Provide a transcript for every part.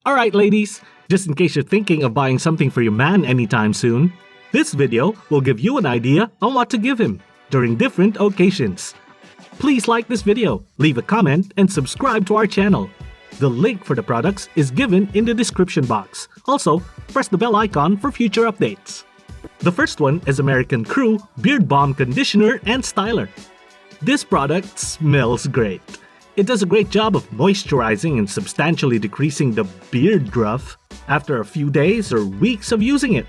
Alright ladies, just in case you're thinking of buying something for your man anytime soon, this video will give you an idea on what to give him during different occasions. Please like this video, leave a comment, and subscribe to our channel. The link for the products is given in the description box. Also, press the bell icon for future updates. The first one is American Crew Beard Balm Conditioner and Styler. This product smells great. It does a great job of moisturizing and substantially decreasing the beard growth after a few days or weeks of using it.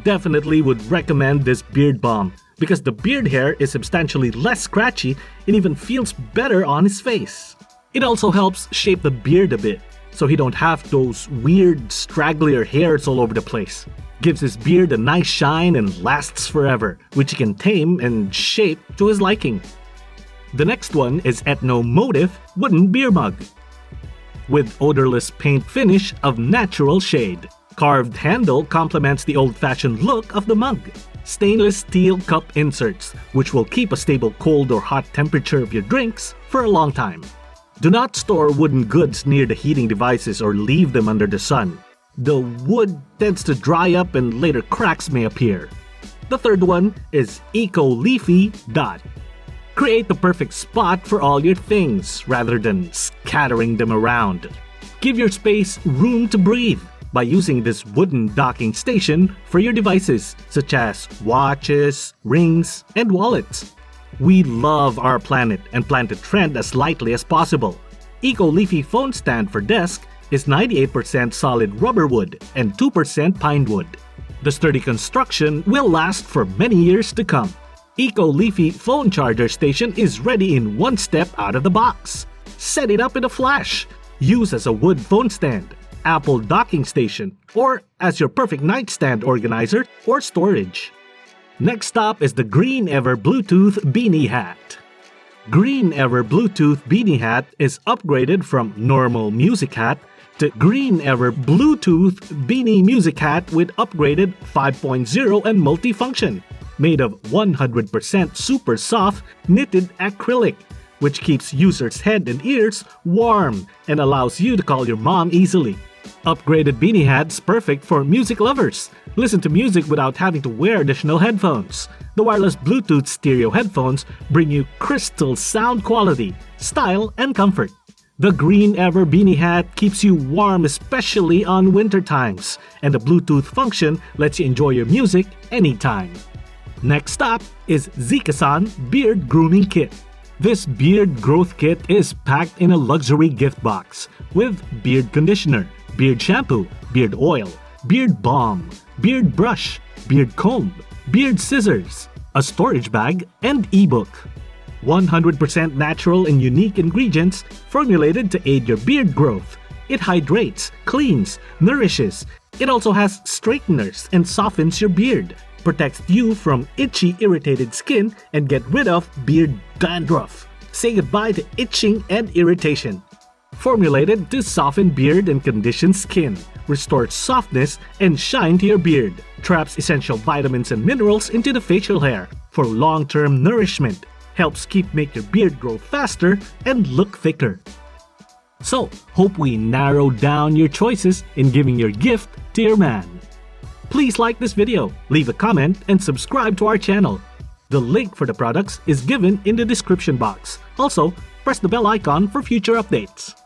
Definitely would recommend this beard balm because the beard hair is substantially less scratchy and even feels better on his face. It also helps shape the beard a bit so he don't have those weird stragglier hairs all over the place. Gives his beard a nice shine and lasts forever, which he can tame and shape to his liking. The next one is ETNO MOTIF Wooden Beer Mug. With odorless paint finish of natural shade. Carved handle complements the old-fashioned look of the mug. Stainless steel cup inserts, which will keep a stable cold or hot temperature of your drinks for a long time. Do not store wooden goods near the heating devices or leave them under the sun. The wood tends to dry up and later cracks may appear. The third one is Ecoleafy Dot. Create the perfect spot for all your things rather than scattering them around. Give your space room to breathe by using this wooden docking station for your devices such as watches, rings, and wallets. We love our planet and plan to trend as lightly as possible. Ecoleafy phone stand for desk is 98% solid rubber wood and 2% pine wood. The sturdy construction will last for many years to come. Ecoleafy phone charger station is ready in one step out of the box. Set it up in a flash. Use as a wood phone stand, Apple docking station, or as your perfect nightstand organizer or storage. Next up is the Greenever Bluetooth Beanie Hat. Greenever Bluetooth Beanie Hat is upgraded from normal music hat to Greenever Bluetooth Beanie Music Hat with upgraded 5.0 and multifunction. Made of 100% super soft knitted acrylic, which keeps users' head and ears warm and allows you to call your mom easily. Upgraded beanie hat's perfect for music lovers. Listen to music without having to wear additional headphones. The wireless Bluetooth stereo headphones bring you crystal sound quality, style, and comfort. The Greenever Beanie Hat keeps you warm especially on winter times, and the Bluetooth function lets you enjoy your music anytime. Next up is Xikezan Beard Grooming Kit. This beard growth kit is packed in a luxury gift box with beard conditioner, beard shampoo, beard oil, beard balm, beard brush, beard comb, beard scissors, a storage bag, and ebook. 100% natural and unique ingredients formulated to aid your beard growth. It hydrates, cleans, nourishes. It also has straighteners and softens your beard. Protects you from itchy, irritated skin and get rid of beard dandruff. Say goodbye to itching and irritation. Formulated to soften beard and condition skin, restores softness and shine to your beard, traps essential vitamins and minerals into the facial hair for long-term nourishment, helps make your beard grow faster and look thicker. So, hope we narrow down your choices in giving your gift to your man. Please like this video, leave a comment, and subscribe to our channel. The link for the products is given in the description box. Also, press the bell icon for future updates.